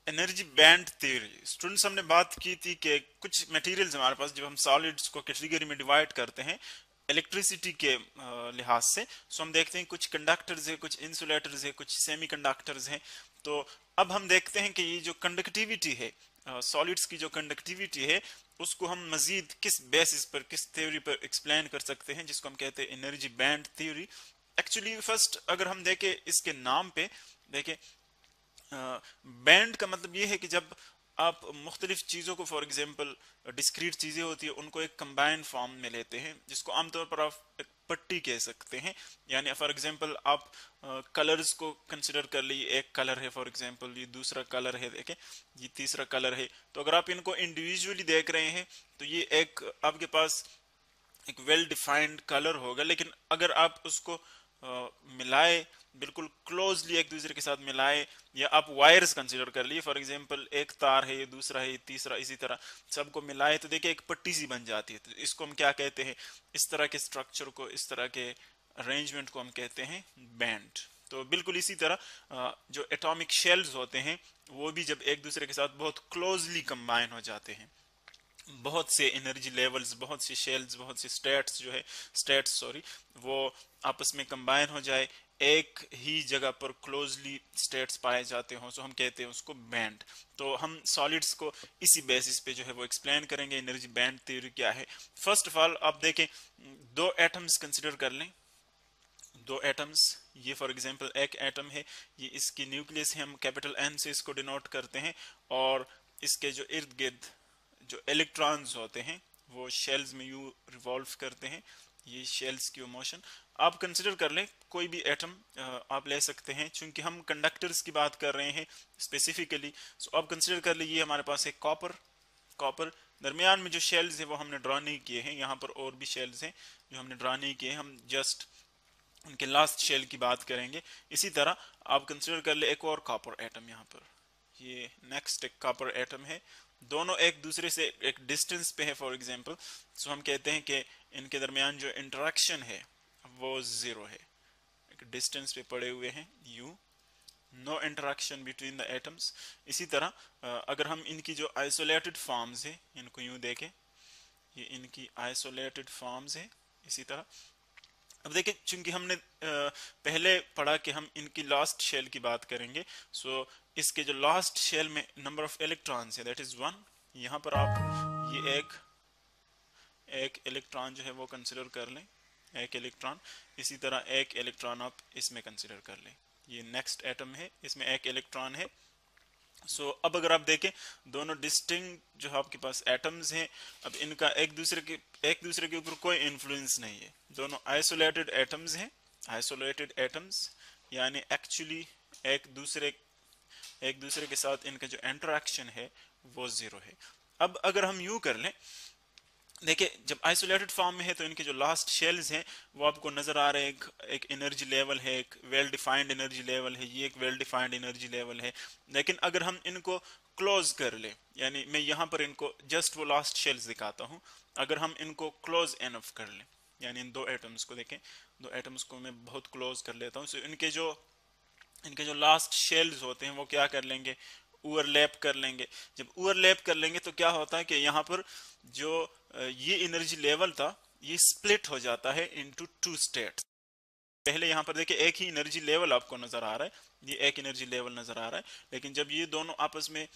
Energy band theory students, हमने बात की थी कि कुछ मटेरियल्स हमारे पास, जब हम सॉलिड्स को कैटेगरी में डिवाइड करते हैं इलेक्ट्रिसिटी के लिहाज से, सो हम देखते हैं कुछ कंडक्टर्स है, कुछ इंसुलेटर्स है, कुछ सेमीकंडक्टर्स हैं। तो अब हम देखते हैं कि ये जो कंडक्टिविटी है, सॉलिड्स की जो कंडक्टिविटी है, उसको हम मजीद किस बेसिस पर, किस थ्योरी पर एक्सप्लेन कर सकते हैं, जिसको हम कहते हैं energy band theory. Actually first अगर हम देखें इसके नाम पे, देखें बैंड का मतलब ये है कि जब आप मुख्तलिफ चीज़ों को, फॉर एग्जांपल डिस्क्रीट चीज़ें होती है, उनको एक कंबाइन फॉर्म में लेते हैं, जिसको आमतौर पर आप एक पट्टी कह सकते हैं। यानी फॉर एग्जांपल आप कलर्स को कंसिडर कर लीजिए, एक कलर है फॉर एग्जांपल, ये दूसरा कलर है, देखें ये तीसरा कलर है। तो अगर आप इनको इंडिविजुअली देख रहे हैं तो ये एक आपके पास एक वेल डिफाइंड कलर होगा, लेकिन अगर आप उसको मिलाए, बिल्कुल क्लोजली एक दूसरे के साथ मिलाए, या आप वायर्स कंसिडर कर लिए, फॉर एग्जांपल एक तार है, ये दूसरा है, ये तीसरा, इसी तरह सबको मिलाए तो देखिए एक पट्टी सी बन जाती है। तो इसको हम क्या कहते हैं, इस तरह के स्ट्रक्चर को, इस तरह के अरेंजमेंट को हम कहते हैं बैंड। तो बिल्कुल इसी तरह जो एटॉमिक शेल्स होते हैं वो भी जब एक दूसरे के साथ बहुत क्लोजली कंबाइन हो जाते हैं, बहुत से एनर्जी लेवल्स, बहुत से शेल्स, बहुत से स्टेट्स जो है, स्टेट्स सॉरी, वो आपस में कंबाइन हो जाए, एक ही जगह पर क्लोजली स्टेट्स पाए जाते हों, सो हम कहते हैं उसको बैंड। तो हम सॉलिड्स को इसी बेसिस पे जो है वो एक्सप्लेन करेंगे, एनर्जी बैंड थ्योरी क्या है। फर्स्ट ऑफ ऑल आप देखें, दो एटम्स कंसिडर कर लें, दो एटम्स, ये फॉर एग्जांपल एक एटम है, ये इसकी न्यूक्लियस है, हम कैपिटल एन से इसको डिनोट करते हैं, और इसके जो इर्द गिर्द जो इलेक्ट्रॉन्स होते हैं वो शेल्स में यू रिवॉल्व करते हैं, ये शेल्स की मोशन। आप कंसिडर कर लें कोई भी एटम आप ले सकते हैं, चूंकि हम कंडक्टर्स की बात कर रहे हैं स्पेसिफिकली, सो आप कंसिडर कर लीजिए हमारे पास एक कॉपर, कॉपर दरमियान में जो शेल्स है वो हमने ड्रॉ नहीं किए हैं, यहाँ पर और भी शेल्स हैं जो हमने ड्रॉ नहीं किए हैं, हम जस्ट उनके लास्ट शेल की बात करेंगे। इसी तरह आप कंसिडर कर ले एक और कॉपर एटम, यहाँ पर ये नेक्स्ट एक कॉपर एटम है, दोनों एक दूसरे से एक डिस्टेंस पे है फॉर एग्जांपल, सो हम कहते हैं कि इनके दरमियान जो इंटरेक्शन है वो जीरो है, एक डिस्टेंस पे पड़े हुए हैं you, know interaction between the atoms. इसी तरह अगर हम इनकी जो आइसोलेटेड फॉर्म्स है, इनको यूं देखें, ये इनकी आइसोलेटेड फॉर्म्स है। इसी तरह अब देखिए, चूंकि हमने पहले पढ़ा कि हम इनकी लास्ट शेल की बात करेंगे, सो इसके जो लास्ट शेल में नंबर ऑफ इलेक्ट्रॉन्स है दैट इज वन। यहाँ पर आप ये एक इलेक्ट्रॉन जो है वो कंसिडर कर लें, एक इलेक्ट्रॉन, इसी तरह एक इलेक्ट्रॉन आप इसमें कंसिडर कर लें, ये नेक्स्ट एटम है, इसमें एक इलेक्ट्रॉन है। अब अगर आप देखें दोनों डिस्टिंक्ट जो आपके पास एटम्स हैं, अब इनका एक दूसरे के ऊपर कोई इन्फ्लुएंस नहीं है, दोनों आइसोलेटेड एटम्स हैं, आइसोलेटेड एटम्स, यानी एक्चुअली एक दूसरे एक दूसरे के साथ इनका जो इंटरेक्शन है वो जीरो है। अब अगर हम यूं कर लें, देखिए जब आइसोलेटेड फॉर्म में है तो इनके जो लास्ट शेल्स हैं वो आपको नजर आ रहे हैं, एक एनर्जी लेवल है, एक वेल डिफाइंड एनर्जी लेवल है, ये एक वेल डिफाइंड एनर्जी लेवल है। लेकिन अगर हम इनको क्लोज कर ले, यानी मैं यहाँ पर इनको जस्ट वो लास्ट शेल्स दिखाता हूँ, अगर हम इनको क्लोज एनफ कर लें, यानी इन दो एटम्स को देखें, दो एटम्स को मैं बहुत क्लोज कर लेता हूँ, इनके जो लास्ट शेल्स होते हैं वो क्या कर लेंगे, ओवरलैप कर लेंगे। जब ओवरलैप कर लेंगे तो क्या होता है कि यहाँ पर जो ये एनर्जी लेवल था ये स्प्लिट हो जाता है इनटू टू स्टेट्स। पहले यहाँ पर देखिए एक ही एनर्जी लेवल आपको नजर आ रहा है, ये एक एनर्जी लेवल नजर आ रहा है, लेकिन जब ये दोनों आपस में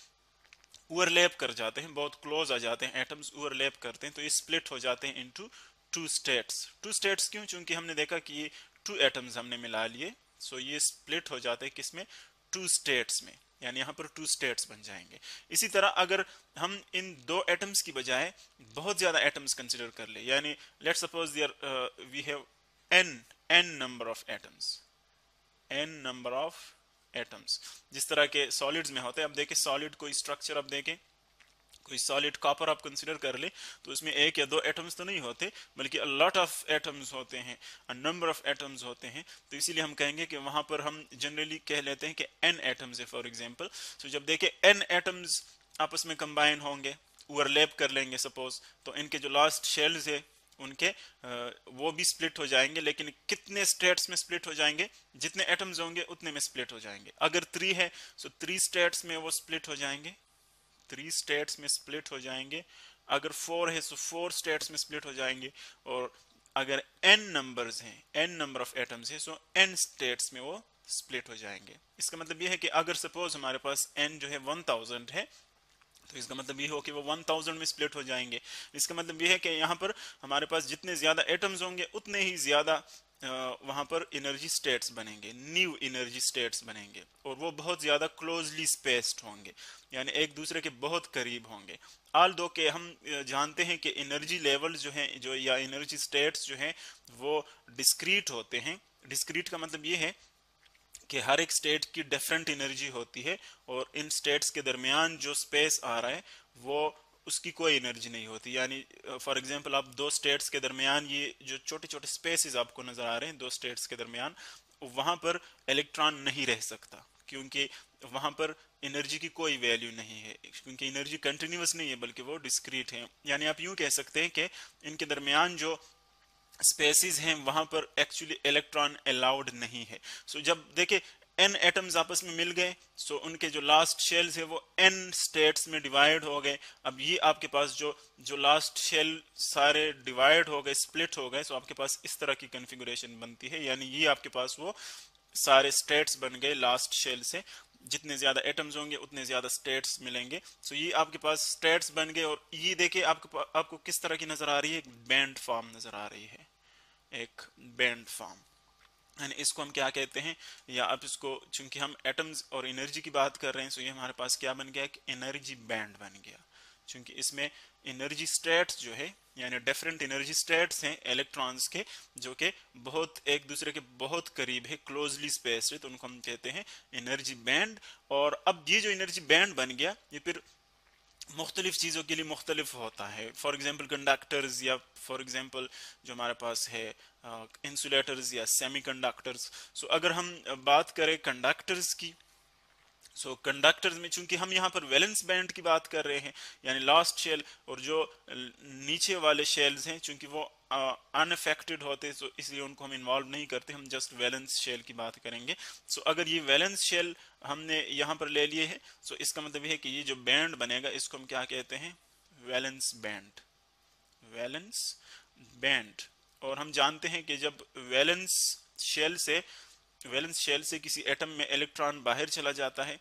ओवरलैप कर जाते हैं, बहुत क्लोज आ जाते हैं, एटम्स ओवरलैप करते हैं, तो ये स्प्लिट हो जाते हैं into two states. Two states क्यों, चूंकि हमने देखा कि ये टू एटम्स हमने मिला लिए, सो ये स्प्लिट हो जाते हैं किसमें, टू स्टेट्स में, यानी यहाँ पर टू स्टेट्स बन जाएंगे। इसी तरह अगर हम इन दो एटम्स की बजाय बहुत ज्यादा एटम्स कंसिडर कर ले, यानी let suppose we have n number of atoms, n number of atoms, जिस तरह के सॉलिड्स में होते हैं। अब देखें सॉलिड कोई स्ट्रक्चर, अब देखें कोई सॉलिड कॉपर आप कंसिडर कर ले तो उसमें एक या दो एटम्स तो नहीं होते, बल्कि अ लॉट ऑफ एटम्स होते हैं, अ नंबर ऑफ एटम्स होते हैं। तो इसीलिए हम कहेंगे कि वहां पर हम जनरली कह लेते हैं कि एन एटम्स है फॉर एग्जांपल। सो जब देखें एन एटम्स आपस में कंबाइन होंगे, ओवरलैप कर लेंगे सपोज, तो इनके जो लास्ट शेल्स है उनके वो भी स्प्लिट हो जाएंगे, लेकिन कितने स्टेट्स में स्प्लिट हो जाएंगे, जितने एटम्स होंगे उतने में स्प्लिट हो जाएंगे। अगर 3 है तो 3 स्टेट्स में वो स्प्लिट हो जाएंगे, 3 स्टेट्स में स्प्लिट हो जाएंगे। अगर 4 है तो 4 स्टेट्स में स्प्लिट हो जाएंगे। और अगर n नंबर्स हैं, n नंबर ऑफ एटम्स है, तो n स्टेट्स में वो स्प्लिट हो जाएंगे। इसका मतलब ये है कि अगर सपोज हमारे पास n जो है 1000 है, तो इसका मतलब ये हो कि वो 1000 में स्प्लिट हो जाएंगे। इसका मतलब ये है कि यहाँ पर हमारे पास जितने ज्यादा एटम्स होंगे उतने ही ज्यादा वहां पर एनर्जी स्टेट्स बनेंगे, न्यू एनर्जी स्टेट्स बनेंगे, और वो बहुत ज्यादा क्लोजली स्पेस्ड होंगे, यानी एक दूसरे के बहुत करीब होंगे। आल दो के हम जानते हैं कि एनर्जी लेवल जो है, जो या एनर्जी स्टेट्स जो हैं वो डिस्क्रीट होते हैं। डिस्क्रीट का मतलब ये है कि हर एक स्टेट की डिफरेंट एनर्जी होती है, और इन स्टेट्स के दरमियान जो स्पेस आ रहा है वो उसकी कोई एनर्जी नहीं होती। यानी फॉर एग्जांपल आप दो स्टेट्स के दरमियान ये जो छोटे छोटे स्पेसेस आपको नजर आ रहे हैं दो स्टेट्स के दरमियान, वहां पर इलेक्ट्रॉन नहीं रह सकता, क्योंकि वहां पर एनर्जी की कोई वैल्यू नहीं है, क्योंकि एनर्जी कंटिन्यूस नहीं है बल्कि वो डिस्क्रीट है। यानी आप यूं कह सकते हैं कि इनके दरमियान जो स्पेसिस हैं वहां पर एक्चुअली इलेक्ट्रॉन अलाउड नहीं है। सो जब देखे n एटम्स आपस में मिल गए, सो उनके जो लास्ट शेल्स है वो n स्टेट्स में डिवाइड हो गए। अब ये आपके पास जो जो लास्ट शेल सारे डिवाइड हो गए, स्प्लिट हो गए, सो आपके पास इस तरह की कॉन्फ़िगरेशन बनती है। यानी ये आपके पास वो सारे स्टेट्स बन गए लास्ट शेल से। जितने ज्यादा एटम्स होंगे उतने ज्यादा स्टेट्स मिलेंगे। सो ये आपके पास स्टेट्स बन गए, और ये देखिए आपको किस तरह की नजर आ रही है, एक बैंड फॉर्म नजर आ रही है, एक बैंड फॉर्म। एंड इसको हम क्या कहते हैं, या आप इसको, चूंकि हम एटम्स और एनर्जी की बात कर रहे हैं, सो ये हमारे पास क्या बन गया, एक एनर्जी बैंड बन गया। चूंकि इसमें एनर्जी स्टेट्स जो है, यानी डिफरेंट एनर्जी स्टेट्स हैं इलेक्ट्रॉन्स के, जो कि बहुत एक दूसरे के बहुत करीब है, क्लोजली स्पेस्ड है, तो उनको हम कहते हैं एनर्जी बैंड। और अब ये जो एनर्जी बैंड बन गया, ये फिर मुख्तलिफ चीज़ों के लिए मुख्तलिफ होता है। फॉर एग्जाम्पल कंडक्टर्स, या फॉर एग्जाम्पल जो हमारे पास है इंसुलेटर्स या सेमीकंडक्टर्स। सो अगर हम बात करें कंडक्टर्स की, सो कंडक्टर्स में चूंकि हम यहाँ पर वैलेंस बैंड की बात कर रहे हैं, यानी लास्ट शेल, और जो नीचे वाले शेल्स हैं चूंकि वो अनअफेक्टेड होते हैं, तो इसलिए उनको हम इन्वॉल्व नहीं करते, हम जस्ट वैलेंस शेल की बात करेंगे। सो अगर ये वैलेंस शेल हमने यहाँ पर ले लिए है, सो इसका मतलब ये है कि ये जो बैंड बनेगा इसको हम क्या कहते हैं, वैलेंस बैंड, वैलेंस बैंड। और हम जानते हैं कि जब वैलेंस शेल से किसी एटम में इलेक्ट्रॉन बाहर चला जाता है,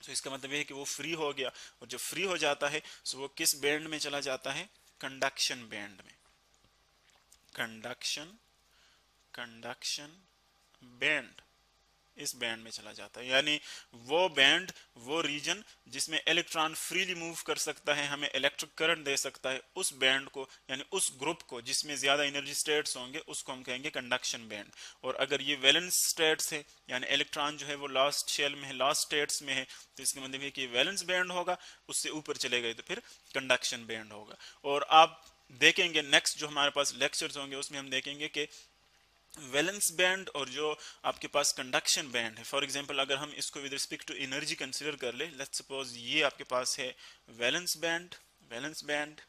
तो इसका मतलब यह है कि वो फ्री हो गया, और जब फ्री हो जाता है तो वो किस बैंड में चला जाता है, कंडक्शन बैंड में, कंडक्शन कंडक्शन बैंड, इस बैंड में चला जाता है। यानी वो बैंड, वो रीजन जिसमें इलेक्ट्रॉन फ्रीली मूव कर सकता है, हमें इलेक्ट्रिक करंट दे सकता है, उस बैंड को, यानी उस ग्रुप को जिसमें ज्यादा एनर्जी स्टेट्स होंगे, उसको हम कहेंगे कंडक्शन बैंड। और अगर ये वैलेंस स्टेट्स है, यानी इलेक्ट्रॉन जो है वो लास्ट शेल में है, लास्ट स्टेट्स में है, तो इसका मतलब है कि वैलेंस बैंड होगा, उससे ऊपर चले गए तो फिर कंडक्शन बैंड होगा। और आप देखेंगे नेक्स्ट जो हमारे पास लेक्चर्स होंगे उसमें हम देखेंगे कि वैलेंस बैंड और जो आपके पास कंडक्शन बैंड है, फॉर एग्जांपल अगर हम इसको with respect to energy consider कर ले, लेट्स सपोज ये आपके पास है valence band, valence band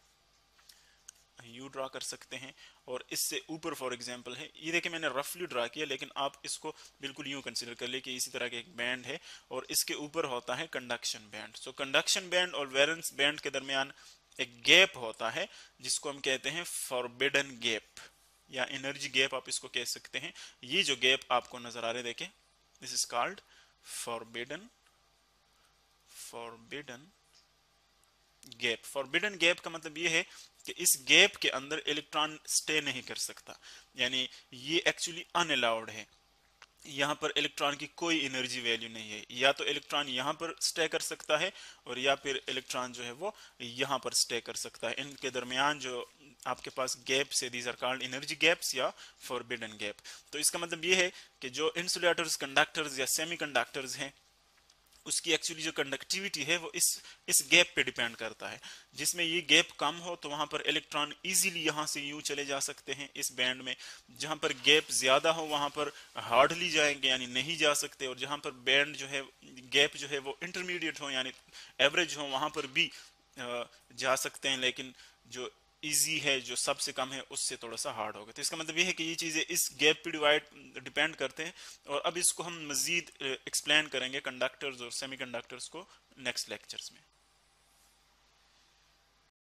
you draw कर सकते हैं, और इससे ऊपर फॉर एग्जांपल है, ये देखिए मैंने रफली ड्रा किया, लेकिन आप इसको बिल्कुल यूं कंसीडर कर ले कि इसी तरह का एक बैंड है, और इसके ऊपर होता है कंडक्शन बैंड। सो कंडक्शन बैंड और वैलेंस बैंड के दरमियान एक गैप होता है जिसको हम कहते हैं फॉरबिडन गैप, या एनर्जी गैप आप इसको कह सकते हैं। ये जो गैप आपको नजर आ रहे देखें, this is called forbidden forbidden gap. Forbidden gap का मतलब ये है कि इस गैप के अंदर इलेक्ट्रॉन स्टे नहीं कर सकता, यानी ये एक्चुअली अनअलाउड है। यहाँ पर इलेक्ट्रॉन की कोई एनर्जी वैल्यू नहीं है, या तो इलेक्ट्रॉन यहाँ पर स्टे कर सकता है, और या फिर इलेक्ट्रॉन जो है वो यहाँ पर स्टे कर सकता है। इनके दरमियान जो आपके पास गैप्स है, these are called energy gaps या फॉरबिडन गैप। तो इसका मतलब ये है कि जो इंसुलेटर्स, कंडक्टर्स या सेमीकंडक्टर्स हैं, उसकी एक्चुअली जो कंडक्टिविटी है वो इस गैप पे डिपेंड करता है। जिसमें ये गैप कम हो तो वहां पर इलेक्ट्रॉन इजीली यहां से यूं चले जा सकते हैं इस बैंड में, जहां पर गैप ज्यादा हो वहां पर हार्डली जाएंगे, यानी नहीं जा सकते, और जहां पर बैंड जो है, गैप जो है वो इंटरमीडिएट हो यानी एवरेज हो, वहां पर भी जा सकते हैं। लेकिन जो इजी है, जो सबसे कम है उससे थोड़ा सा हार्ड होगा। तो इसका मतलब ये है कि ये चीज़ें इस गैप पे डिपेंड करते हैं। और अब इसको हम मजीद एक्सप्लेन करेंगे कंडक्टर्स और सेमीकंडक्टर्स को नेक्स्ट लेक्चर्स में।